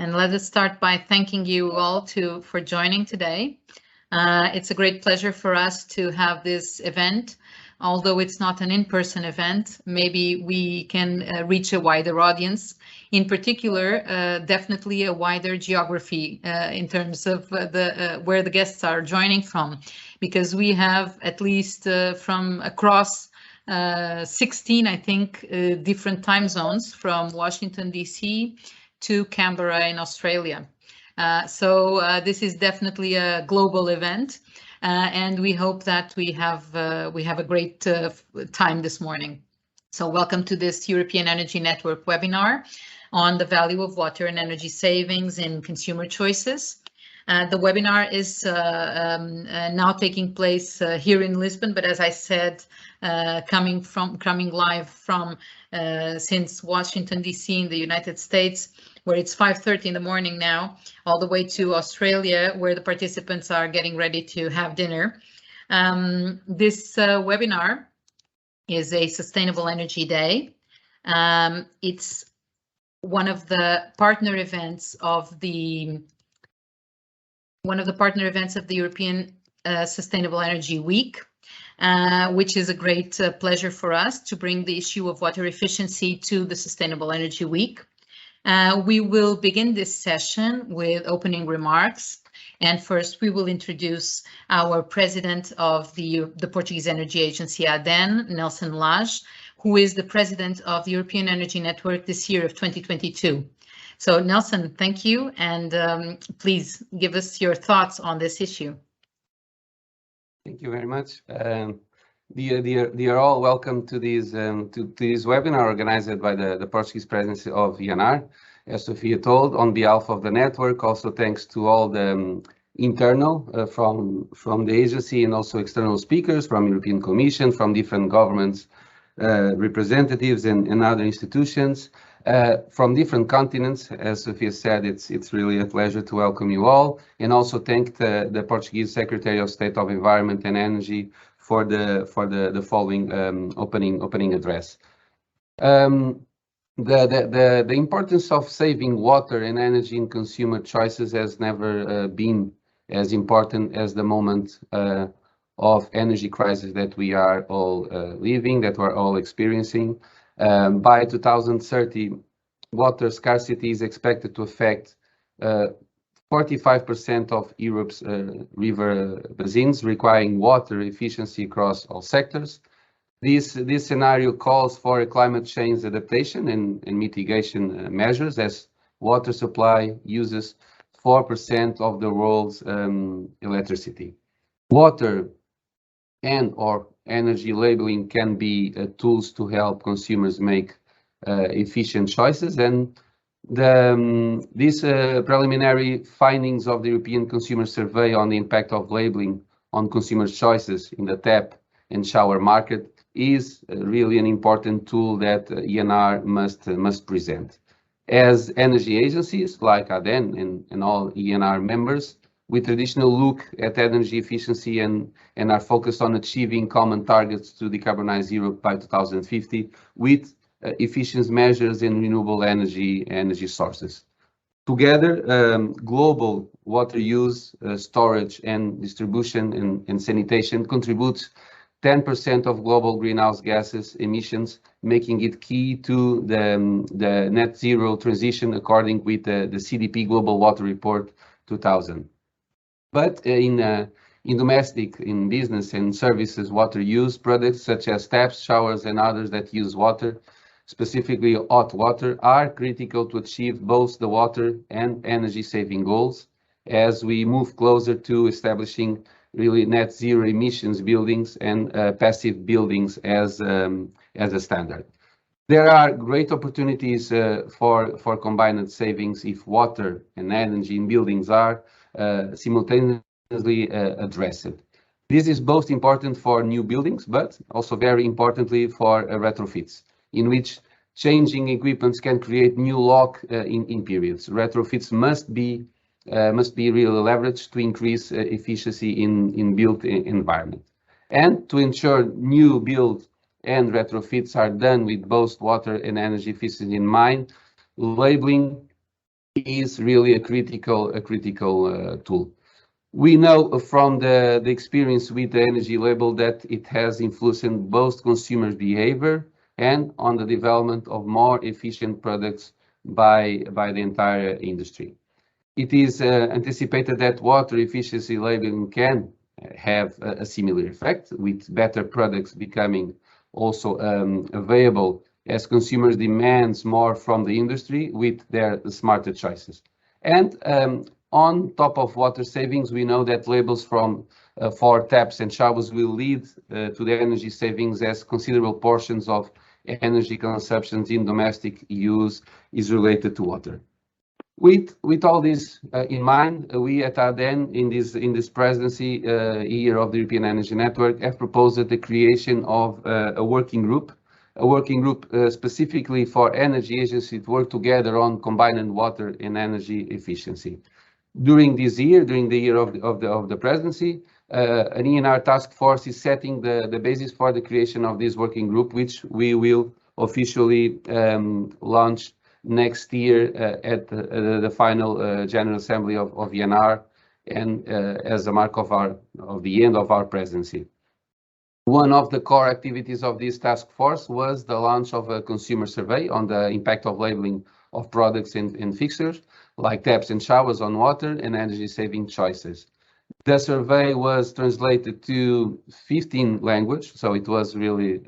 And let us start by thanking you all for joining today. It's a great pleasure for us to have this event. Although it's not an in-person event, maybe we can reach a wider audience. In particular, definitely a wider geography in terms of where the guests are joining from, because we have at least from across 16, I think, different time zones from Washington, D.C. to Canberra in Australia. So this is definitely a global event, and we hope that we have a great time this morning. So welcome to this European Energy Network webinar on the value of water and energy savings in consumer choices. The webinar is now taking place here in Lisbon, but as I said, coming live from since Washington, D.C. in the United States, where it's 5:30 in the morning now, all the way to Australia, where the participants are getting ready to have dinner. This webinar is a Sustainable Energy Day. It's one of the partner events of the European Sustainable Energy Week, which is a great pleasure for us to bring the issue of water efficiency to the Sustainable Energy Week. We will begin this session with opening remarks, and first we will introduce our president of the Portuguese Energy Agency, ADENE, Nelson Lage, who is the president of the European Energy Network this year of 2022. So Nelson, thank you, and please give us your thoughts on this issue. Thank you very much. Dear all, welcome to this webinar organized by the Portuguese presidency of EnR. As Sophia told, on behalf of the network, also thanks to all the internal from the agency and also external speakers from European Commission, from different governments, representatives and other institutions from different continents. As Sophia said, it's really a pleasure to welcome you all, and also thank the Portuguese Secretary of State of Environment and Energy for the following opening address. The importance of saving water and energy in consumer choices has never been as important as the moment of energy crisis that we are all living, that we're all experiencing. By 2030, water scarcity is expected to affect 45% of Europe's river basins, requiring water efficiency across all sectors. This scenario calls for a climate change adaptation and mitigation measures, as water supply uses 4% of the world's electricity. Water and/or energy labeling can be tools to help consumers make efficient choices, and these preliminary findings of the European Consumer Survey on the impact of labeling on consumers' choices in the tap and shower market is really an important tool that EnR must present. As energy agencies like ADENE and all EnR members, we traditionally look at energy efficiency and are focused on achieving common targets to decarbonize Europe by 2050 with efficiency measures in renewable energy sources. Together, global water use, storage and distribution and sanitation contributes 10% of global greenhouse gases emissions, making it key to the net zero transition according with the CDP Global Water Report 2000. But in domestic, in business and services water use, products such as taps, showers and others that use water, specifically hot water, are critical to achieve both the water and energy saving goals as we move closer to establishing really net zero emissions buildings and passive buildings as a standard. There are great opportunities for combined savings if water and energy in buildings are simultaneously addressed. This is both important for new buildings, but also very importantly for retrofits, in which changing equipments can create new lock in periods. Retrofits must be really leveraged to increase efficiency in built environment, and to ensure new build and retrofits are done with both water and energy efficiency in mind. Labeling is really a critical tool. We know from the experience with the energy label that it has influenced both consumers' behavior and on the development of more efficient products by the entire industry. It is anticipated that water efficiency labeling can have a similar effect, with better products becoming also available as consumers demands more from the industry with their smarter choices. And on top of water savings, we know that labels for taps and showers will lead to the energy savings, as considerable portions of energy consumption in domestic use is related to water. With all this in mind, we at ADENE in this presidency year of the European Energy Network have proposed the creation of a working group specifically for energy agencies to work together on combining water and energy efficiency. During this year, during the year of the presidency, an EnR task force is setting the basis for the creation of this working group, which we will officially launch next year at the final General Assembly of EnR, and as a mark of the end of our presidency. One of the core activities of this task force was the launch of a consumer survey on the impact of labeling of products and fixtures like taps and showers on water and energy saving choices. The survey was translated to 15 languages, so it was really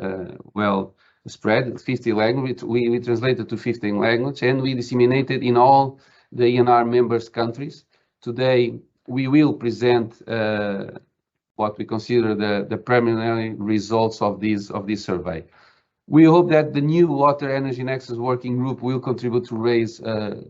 well spread. 50 languages. We translated to 15 languages and we disseminated in all the EnR members countries. Today we will present what we consider the preliminary results of this survey. We hope that the new Water Energy Nexus working group will contribute to raise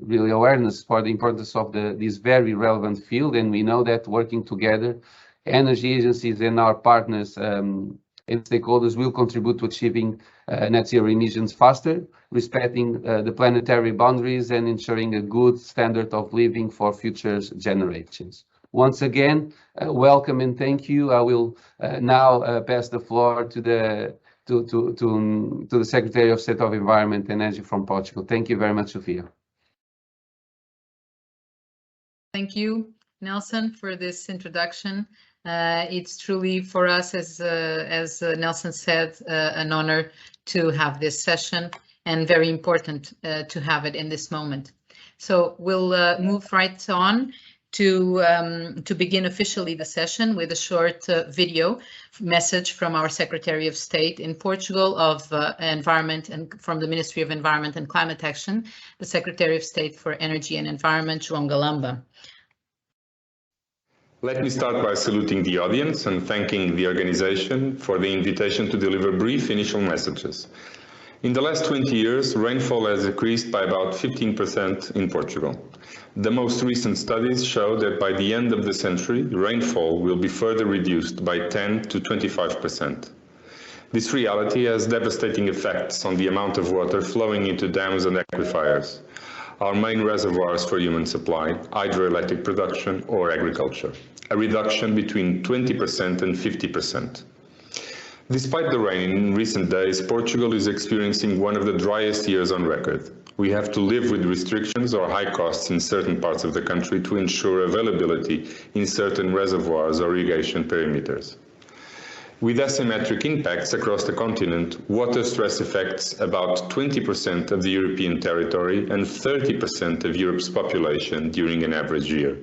really awareness for the importance of this very relevant field, and we know that working together, energy agencies and our partners and stakeholders will contribute to achieving net zero emissions faster, respecting the planetary boundaries and ensuring a good standard of living for future generations. Once again, welcome and thank you. I will now pass the floor to the Secretary of State of Environment and Energy from Portugal. Thank you very much, Sofia. Thank you, Nelson, for this introduction. It's truly for us, as Nelson said, an honor to have this session and very important to have it in this moment. So we'll move right on to begin officially the session with a short video message from our Secretary of State in Portugal of Environment and from the Ministry of Environment and Climate Action, the Secretary of State for Energy and Environment, João Galamba. Let me start by saluting the audience and thanking the organization for the invitation to deliver brief initial messages. In the last 20 years, rainfall has decreased by about 15% in Portugal. The most recent studies show that by the end of the century, rainfall will be further reduced by 10 to 25%. This reality has devastating effects on the amount of water flowing into dams and aquifers, our main reservoirs for human supply, hydroelectric production or agriculture, a reduction between 20% and 50%. Despite the rain in recent days, Portugal is experiencing one of the driest years on record. We have to live with restrictions or high costs in certain parts of the country to ensure availability in certain reservoirs or irrigation perimeters. With asymmetric impacts across the continent, water stress affects about 20% of the European territory and 30% of Europe's population during an average year.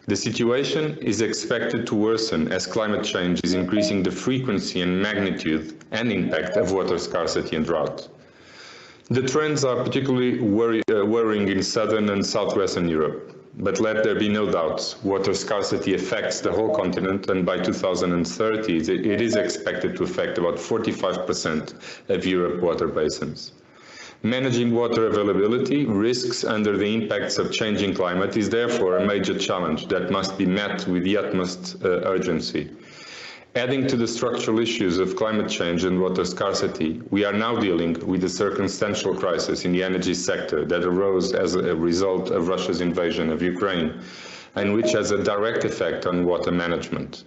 The situation is expected to worsen as climate change is increasing the frequency and magnitude and impact of water scarcity and drought. The trends are particularly worrying in southern and southwestern Europe, but let there be no doubt, water scarcity affects the whole continent, and by 2030 it is expected to affect about 45% of Europe's water basins. Managing water availability risks under the impacts of changing climate is therefore a major challenge that must be met with the utmost urgency. Adding to the structural issues of climate change and water scarcity, we are now dealing with a circumstantial crisis in the energy sector that arose as a result of Russia's invasion of Ukraine, and which has a direct effect on water management.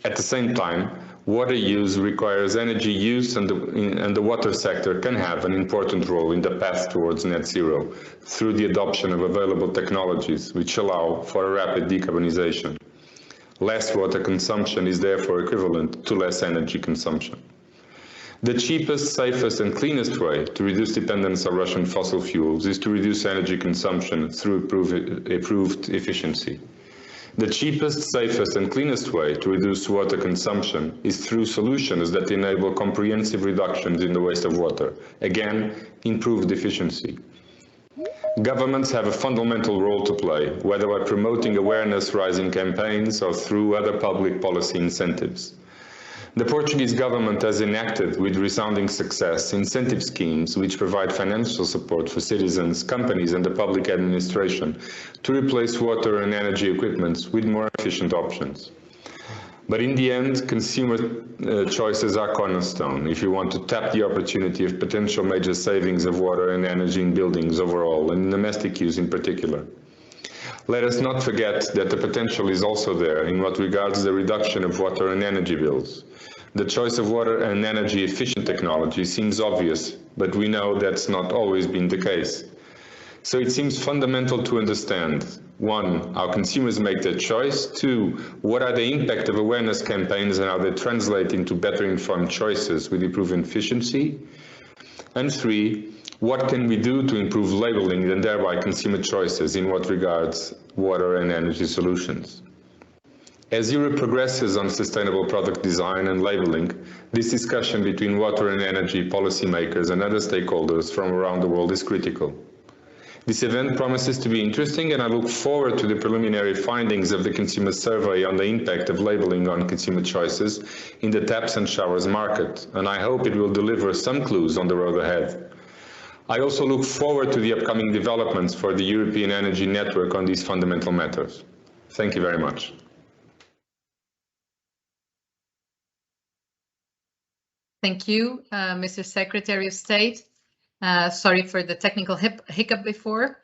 At the same time, Water use requires energy use, and the water sector can have an important role in the path towards net zero through the adoption of available technologies which allow for a rapid decarbonization. Less water consumption is therefore equivalent to less energy consumption. The cheapest, safest and cleanest way to reduce dependence on Russian fossil fuels is to reduce energy consumption through improved efficiency. The cheapest, safest and cleanest way to reduce water consumption is through solutions that enable comprehensive reductions in the waste of water. Again, improved efficiency. Governments have a fundamental role to play, whether by promoting awareness-raising campaigns or through other public policy incentives. The Portuguese government has enacted with resounding success incentive schemes which provide financial support for citizens, companies and the public administration to replace water and energy equipment with more efficient options. But in the end, consumer choices are cornerstone if you want to tap the opportunity of potential major savings of water and energy in buildings overall and in domestic use in particular. Let us not forget that the potential is also there in what regards the reduction of water and energy bills. The choice of water and energy efficient technology seems obvious, but we know that's not always been the case. So it seems fundamental to understand, 1, how consumers make their choice, 2, what are the impact of awareness campaigns and how they translate into better informed choices with improved efficiency, and 3, what can we do to improve labeling and thereby consumer choices in what regards water and energy solutions. As Europe progresses on sustainable product design and labeling, this discussion between water and energy policymakers and other stakeholders from around the world is critical. This event promises to be interesting, and I look forward to the preliminary findings of the consumer survey on the impact of labeling on consumer choices in the taps and showers market, and I hope it will deliver some clues on the road ahead. I also look forward to the upcoming developments for the European Energy Network on these fundamental matters. Thank you very much. Thank you, Mr. Secretary of State. Sorry for the technical hiccup before.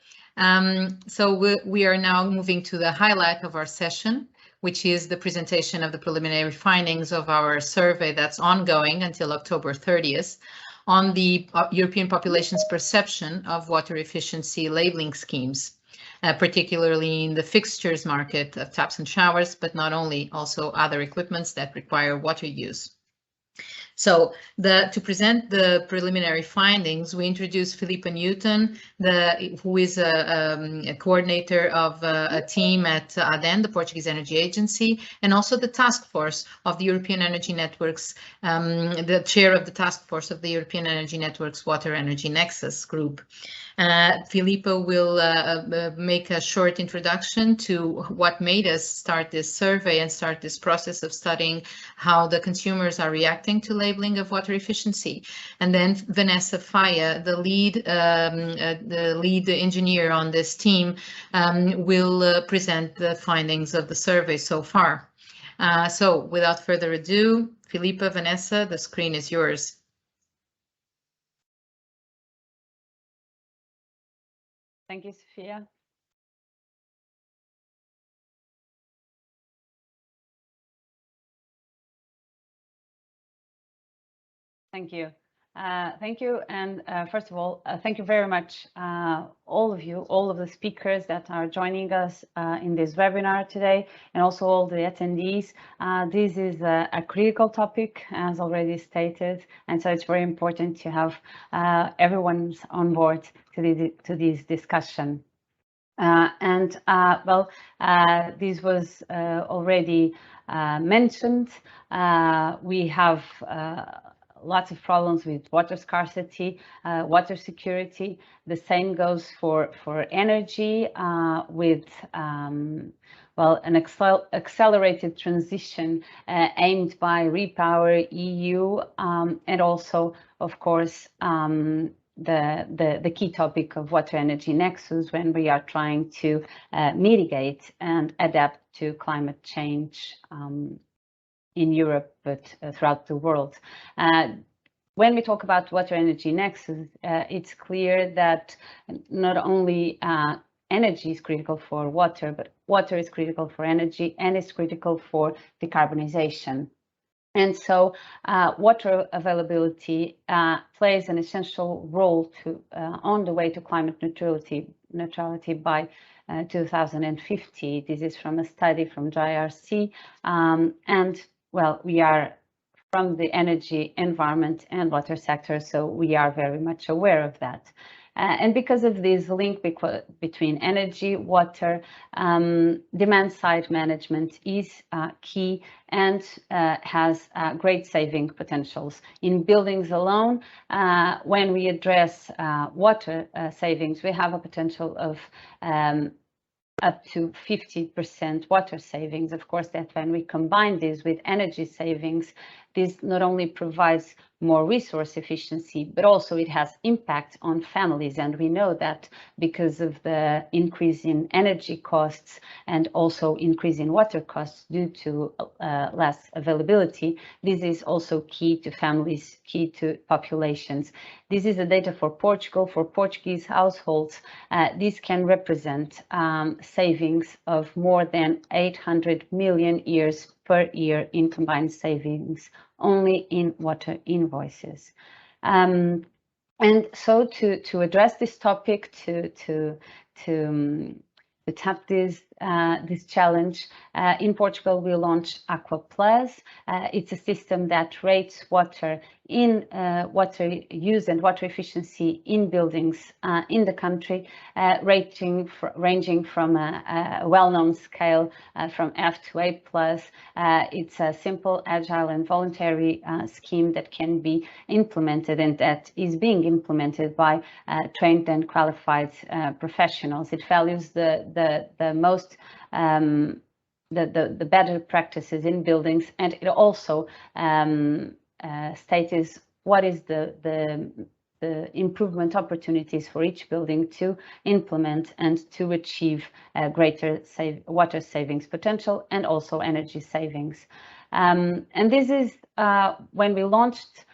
So we are now moving to the highlight of our session, which is the presentation of the preliminary findings of our survey that's ongoing until October 30th on the European population's perception of water efficiency labeling schemes, particularly in the fixtures market of taps and showers, but not only, also other equipments that require water use. So to present the preliminary findings, we introduced Filipa Newton, who is a coordinator of a team at ADENE, the Portuguese Energy Agency, and also the task force of the European Energy Networks, the chair of the task force of the European Energy Networks Water Energy Nexus group. Filipa will make a short introduction to what made us start this survey and start this process of studying how the consumers are reacting to labeling of water efficiency. And then Vanessa Faia, the lead engineer on this team, will present the findings of the survey so far. So without further ado, Filipa, Vanessa, the screen is yours. Thank you, Sophia. Thank you. Thank you. And first of all, thank you very much, all of you, all of the speakers that are joining us in this webinar today, and also all the attendees. This is a critical topic, as already stated, and so it's very important to have everyone on board to this discussion. This was already mentioned. We have lots of problems with water scarcity, water security. The same goes for energy, with an accelerated transition aimed by Repower EU, and also, of course, the key topic of water energy nexus when we are trying to mitigate and adapt to climate change in Europe, but throughout the world. When we talk about water energy nexus, it's clear that not only energy is critical for water, but water is critical for energy and is critical for decarbonization. And so water availability plays an essential role on the way to climate neutrality by 2050. This is from a study from JRC. And well, we are from the energy, environment and water sector, so we are very much aware of that. And because of this link between energy, water, demand side management is key and has great saving potentials. In buildings alone, when we address water savings, we have a potential of up to 50% water savings. Of course, that when we combine this with energy savings, this not only provides more resource efficiency, but also it has impact on families. And we know that because of the increase in energy costs and also increase in water costs due to less availability, this is also key to families, key to populations. This is the data for Portugal, for Portuguese households. This can represent savings of more than 800 million euros per year in combined savings only in water invoices. And so to address this topic, to tap this challenge, in Portugal we launched Aqua Plus. It's a system that rates water use and water efficiency in buildings in the country, ranging from a well-known scale from F to A+. It's a simple, agile and voluntary scheme that can be implemented and that is being implemented by trained and qualified professionals. It values the most the better practices in buildings, and it also states what is the improvement opportunities for each building to implement and to achieve greater water savings potential and also energy savings. And this is when we launched,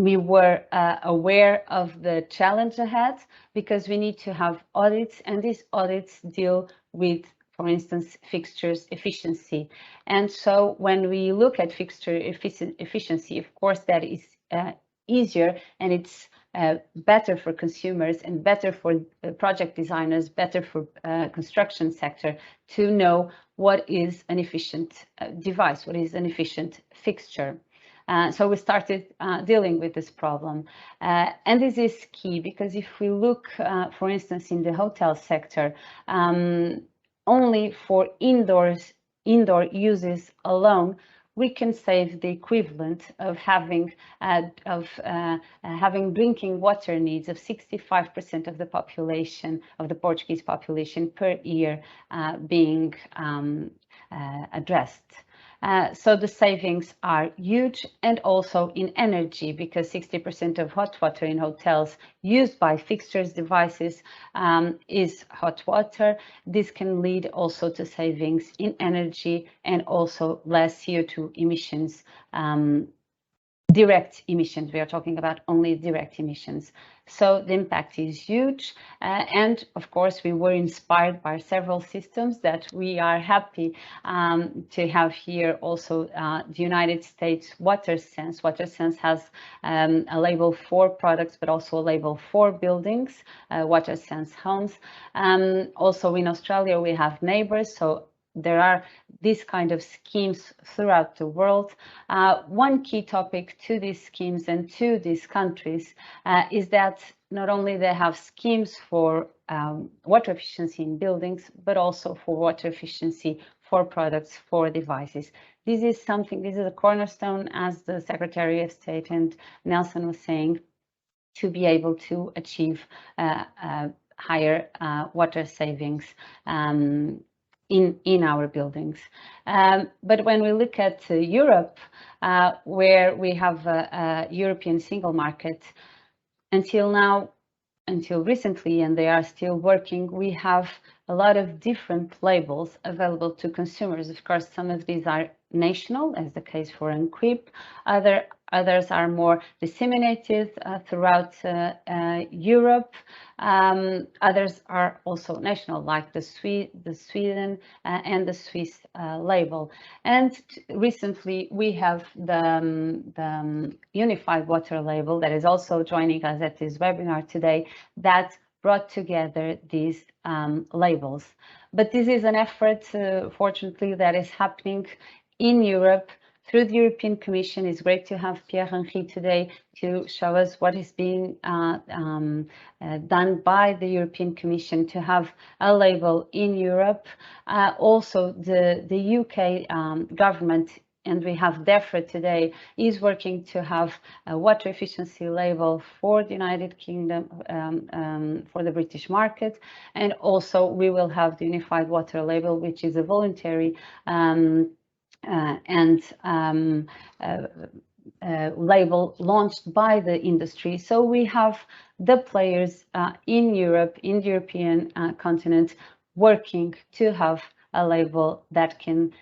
we were aware of the challenge ahead because we need to have audits, and these audits deal with, for instance, fixtures efficiency. And so when we look at fixture efficiency, of course, that is easier and it's better for consumers and better for project designers, better for construction sector to know what is an efficient device, what is an efficient fixture. So we started dealing with this problem. And this is key because if we look, for instance, in the hotel sector, only for indoor uses alone, we can save the equivalent of having drinking water needs of 65% of the population, of the Portuguese population per year being addressed. So the savings are huge, and also in energy, because 60% of hot water in hotels used by fixtures devices is hot water. This can lead also to savings in energy and also less CO2 emissions. Direct emissions, we are talking about only direct emissions. So the impact is huge. And of course, we were inspired by several systems that we are happy to have here also the United States WaterSense. WaterSense has a label for products, but also a label for buildings, WaterSense Homes. Also in Australia, we have Neighbours. So there are these kind of schemes throughout the world. One key topic to these schemes and to these countries is that not only they have schemes for water efficiency in buildings, but also for water efficiency for products, for devices. This is something, this is a cornerstone, as the Secretary of State and Nelson was saying, to be able to achieve higher water savings in our buildings. But when we look at Europe, where we have a European single market, until recently, and they are still working, we have a lot of different labels available to consumers. Of course, some of these are national, as the case for EnR. Other Others are more disseminated throughout Europe. Others are also national, like the Sweden and the Swiss label. And recently we have the Unified Water label that is also joining us at this webinar today, that brought together these labels. But this is an effort, fortunately, that is happening in Europe through the European Commission. It's great to have Pierre-Henri today to show us what is being done by the European Commission to have a label in Europe. Also, the UK government, and we have DEFRA today, is working to have a water efficiency label for the United Kingdom, for the British market. And also we will have the Unified Water label, which is a voluntary label launched by the industry. So we have the players in Europe, in the European continent, working to have a label that can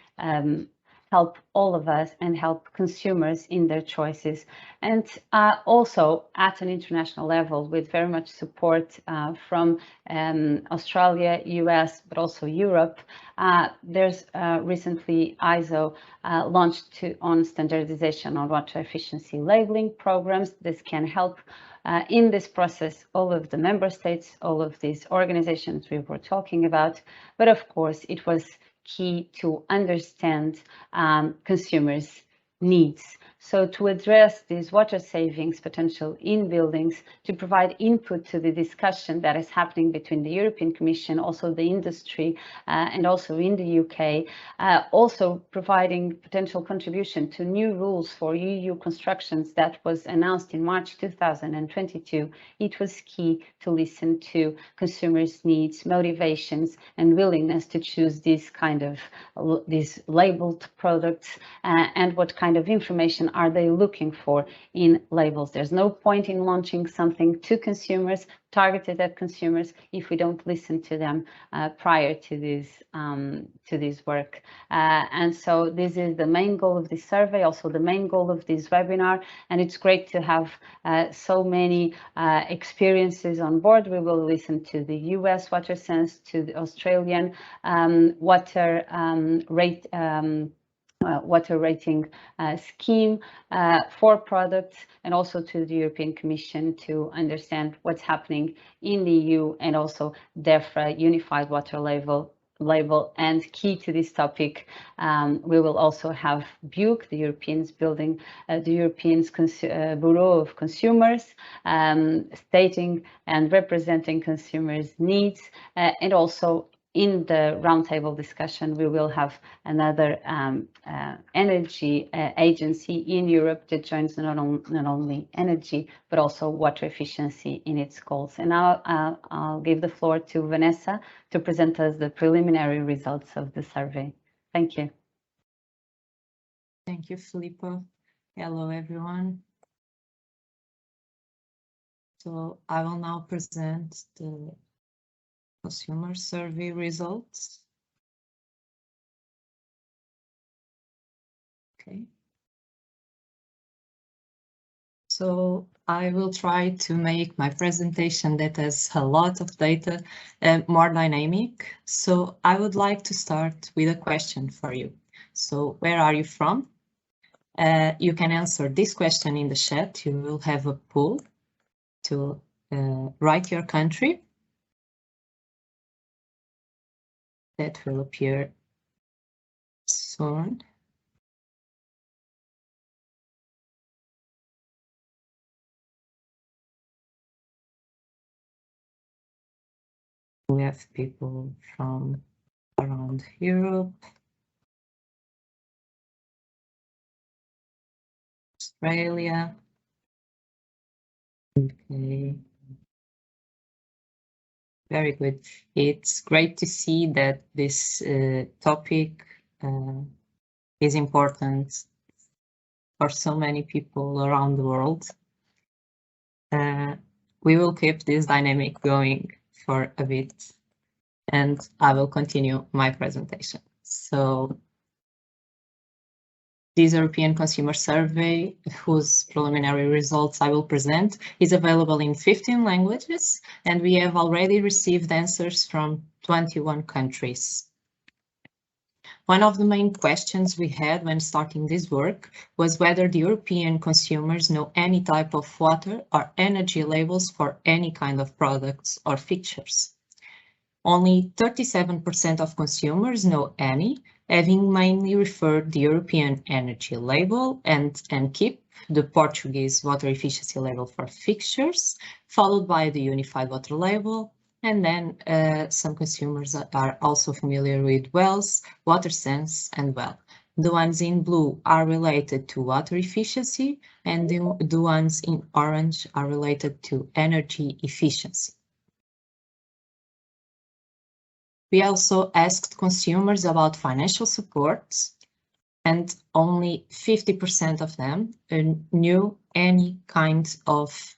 help all of us and help consumers in their choices. And also at an international level, with very much support from Australia, US, but also Europe. There's recently ISO launched on standardization on water efficiency labeling programs. This can help in this process all of the member states, all of these organizations we were talking about. But of course, it was key to understand consumers' needs. So to address this water savings potential in buildings, to provide input to the discussion that is happening between the European Commission, also the industry, and also in the UK, also providing potential contribution to new rules for EU constructions that was announced in March 2022, it was key to listen to consumers' needs, motivations, and willingness to choose these kind of these labeled products, and what kind of information are they looking for in labels. There's no point in launching something to consumers, targeted at consumers, if we don't listen to them prior to this work. And so this is the main goal of this survey, also the main goal of this webinar, and it's great to have so many experiences on board. We will listen to the US Water Sense, to the Australian water rating scheme for products, and also to the European Commission to understand what's happening in the EU, and also DEFRA Unified Water label. And key to this topic, we will also have BUC, the Europeans building the Europeans Bureau of Consumers, stating and representing consumers' needs, and also in the roundtable discussion, we will have another energy agency in Europe that joins not only energy, but also water efficiency in its goals. And now I'll give the floor to Vanessa to present us the preliminary results of the survey. Thank you. Thank you, Filipa. Hello, everyone. So I will now present the consumer survey results. Okay. So I will try to make my presentation that has a lot of data more dynamic. So I would like to start with a question for you. So where are you from? You can answer this question in the chat. You will have a poll to write your country. That will appear soon. We have people from around Europe, Australia, UK. Very good. It's great to see that this topic is important for so many people around the world. We will keep this dynamic going for a bit, and I will continue my presentation. So This European Consumer Survey, whose preliminary results I will present, is available in 15 languages, and we have already received answers from 21 countries. One of the main questions we had when starting this work was whether the European consumers know any type of water or energy labels for any kind of products or fixtures. Only 37% of consumers know any, having mainly referred the European energy label and EnR, the Portuguese water efficiency label for fixtures, followed by the unified water label. And then some consumers are also familiar with WELS, WaterSense, and WELL. The ones in blue are related to water efficiency, and the ones in orange are related to energy efficiency. We also asked consumers about financial supports, and only 50% of them knew any kind of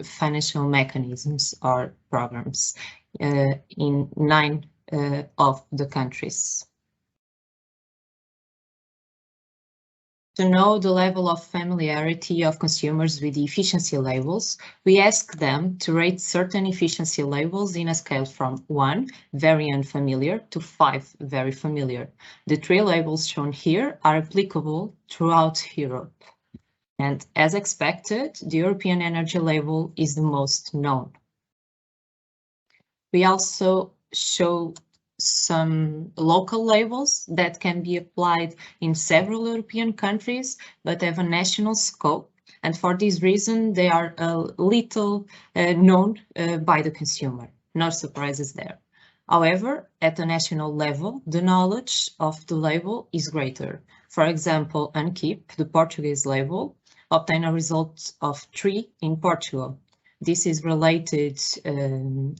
financial mechanisms or programs in 9 of the countries. To know the level of familiarity of consumers with the efficiency labels, we asked them to rate certain efficiency labels in a scale from 1, very unfamiliar, to 5, very familiar. The 3 labels shown here are applicable throughout Europe. And as expected, the European energy label is the most known. We also show some local labels that can be applied in several European countries, but have a national scope. And for this reason, they are a little known by the consumer. No surprises there. However, at the national level, the knowledge of the label is greater. For example, EnR, the Portuguese label, obtained a result of 3 in Portugal. This is related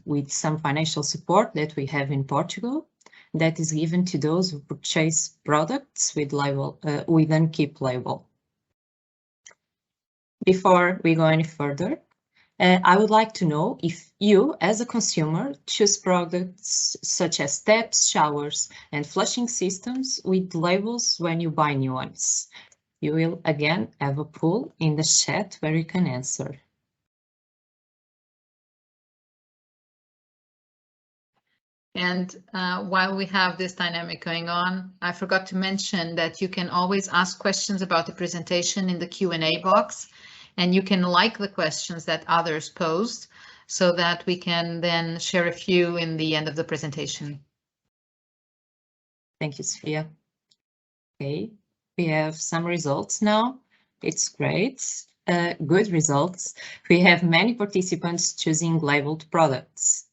with some financial support that we have in Portugal that is given to those who purchase products with EnR label. Before we go any further, I would like to know if you, as a consumer, choose products such as taps, showers, and flushing systems with labels when you buy new ones. You will again have a poll in the chat where you can answer. And while we have this dynamic going on, I forgot to mention that you can always ask questions about the presentation in the Q&A box, and you can like the questions that others posed so that we can then share a few in the end of the presentation. Thank you, Sophia. Okay. We have some results now. It's great. Good results. We have many participants choosing labeled products.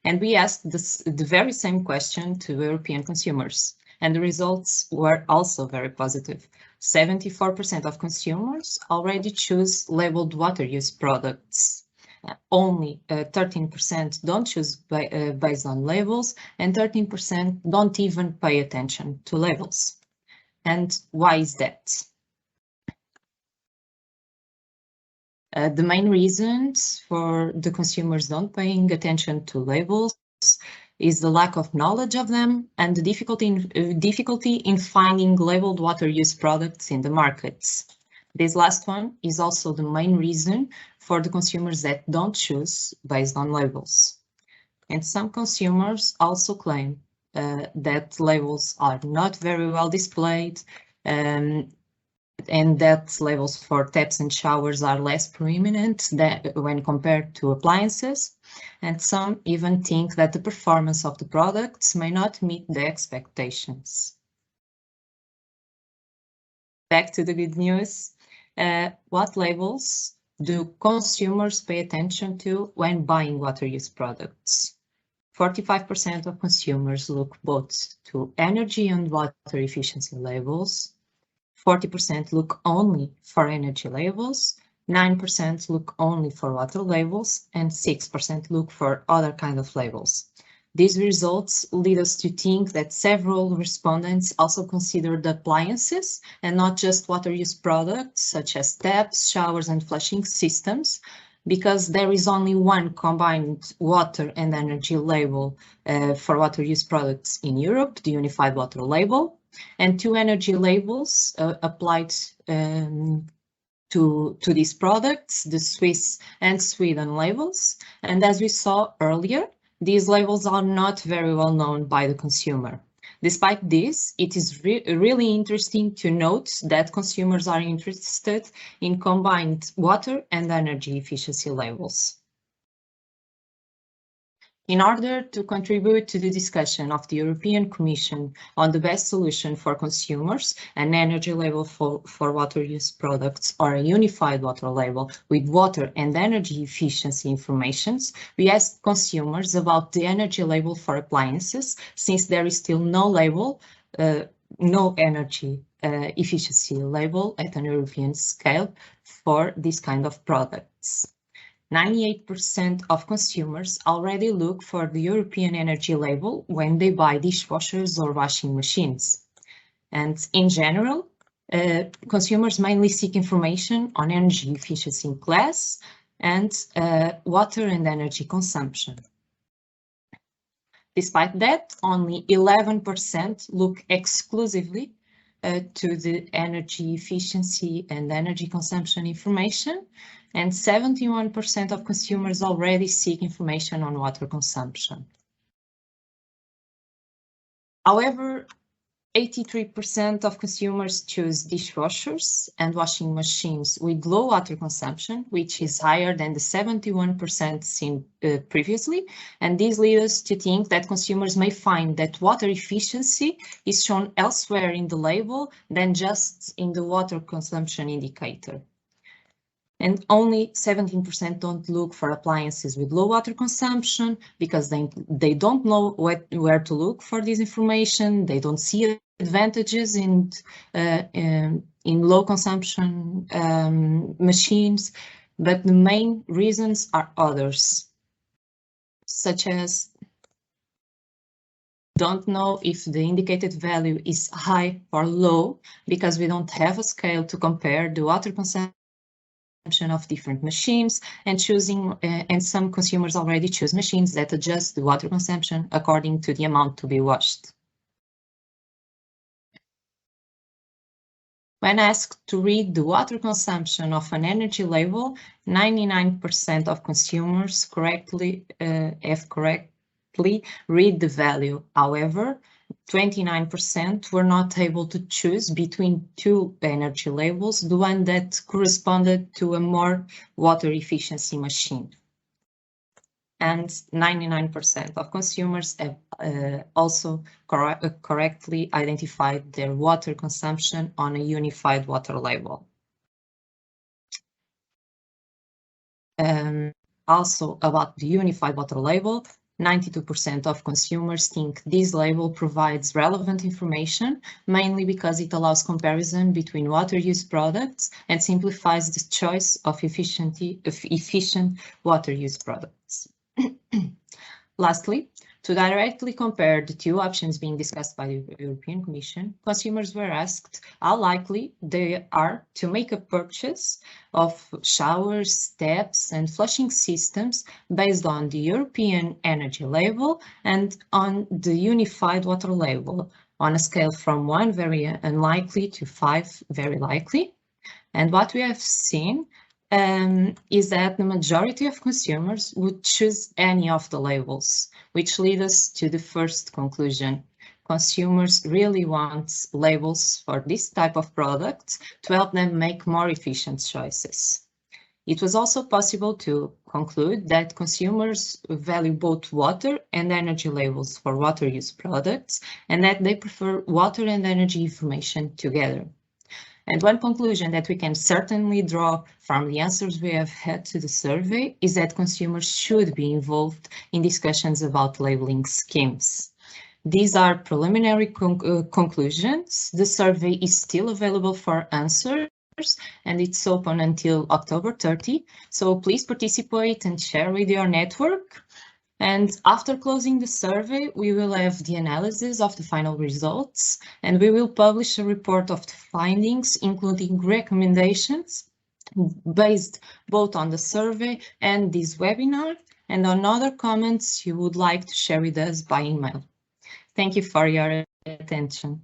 And we asked the very same question to European consumers. And the results were also very positive. 74% of consumers already choose labeled water use products. Only 13% don't choose based on labels, and 13% don't even pay attention to labels. And why is that? The main reasons for the consumers not paying attention to labels is the lack of knowledge of them and the difficulty in finding labeled water use products in the markets. This last one is also the main reason for the consumers that don't choose based on labels. And some consumers also claim that labels are not very well displayed and that labels for taps and showers are less prominent when compared to appliances. And some even think that the performance of the products may not meet the expectations. Back to the good news. What labels do consumers pay attention to when buying water use products? 45% of consumers look both to energy and water efficiency labels. 40% look only for energy labels, 9% look only for water labels, and 6% look for other kind of labels. These results lead us to think that several respondents also considered appliances and not just water use products such as taps, showers, and flushing systems, because there is only one combined water and energy label for water use products in Europe, the Unified Water Label. and 2 energy labels applied to these products, the Swiss and Sweden labels. And as we saw earlier, these labels are not very well known by the consumer. Despite this, it is really interesting to note that consumers are interested in combined water and energy efficiency labels. In order to contribute to the discussion of the European Commission on the best solution for consumers, an energy label for water use products or a unified water label with water and energy efficiency informations, we asked consumers about the energy label for appliances, since there is still no label, no energy efficiency label at an European scale for this kind of products. 98% of consumers already look for the European energy label when they buy dishwashers or washing machines. And in general, consumers mainly seek information on energy efficiency in class and water and energy consumption. Despite that, only 11% look exclusively to the energy efficiency and energy consumption information, and 71% of consumers already seek information on water consumption. However, 83% of consumers choose dishwashers and washing machines with low water consumption, which is higher than the 71% seen previously. And this leads us to think that consumers may find that water efficiency is shown elsewhere in the label than just in the water consumption indicator. And only 17% don't look for appliances with low water consumption because they don't know where to look for this information. They don't see advantages in low consumption machines, but the main reasons are others, such as don't know if the indicated value is high or low because we don't have a scale to compare the water consumption of different machines, and some consumers already choose machines that adjust the water consumption according to the amount to be washed. When asked to read the water consumption of an energy label, 99% of consumers correctly read the value. However, 29% were not able to choose between 2 energy labels, the one that corresponded to a more water efficiency machine. And 99% of consumers have also correctly identified their water consumption on a unified water label. Also about the unified water label, 92% of consumers think this label provides relevant information, mainly because it allows comparison between water use products and simplifies the choice of efficient water use products. Lastly, to directly compare the 2 options being discussed by the European Commission, consumers were asked how likely they are to make a purchase of showers, taps, and flushing systems based on the European energy label and on the unified water label, on a scale from 1 very unlikely to 5 very likely. And what we have seen is that the majority of consumers would choose any of the labels, which leads us to the first conclusion. Consumers really want labels for this type of products to help them make more efficient choices. It was also possible to conclude that consumers value both water and energy labels for water use products, and that they prefer water and energy information together. And one conclusion that we can certainly draw from the answers we have had to the survey is that consumers should be involved in discussions about labeling schemes. These are preliminary conclusions. The survey is still available for answers, and it's open until October 30. So please participate and share with your network. And after closing the survey, we will have the analysis of the final results, and we will publish a report of the findings, including recommendations based both on the survey and this webinar, and on other comments you would like to share with us by email. Thank you for your attention.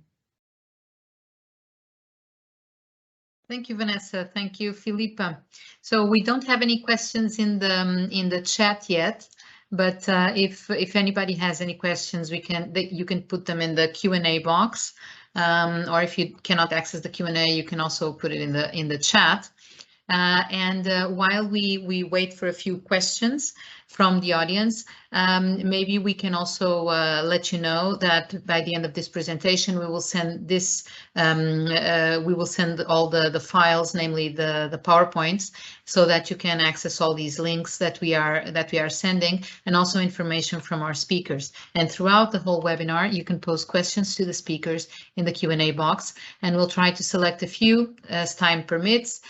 Thank you, Vanessa. Thank you, Filipa. So we don't have any questions in the chat yet, but if anybody has any questions, you can put them in the Q&A box, or if you cannot access the Q&A, you can also put it in the chat. While we wait for a few questions from the audience, maybe we can also let you know that by the end of this presentation, we will send this. We will send all the files, namely the PowerPoints, so that you can access all these links that we are sending, and also information from our speakers. And throughout the whole webinar, you can pose questions to the speakers in the Q&A box, and we'll try to select a few as time permits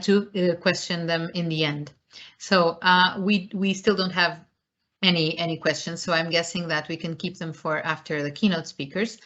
to question them in the end. So we still don't have any questions, so I'm guessing that we can keep them for after the keynote speakers.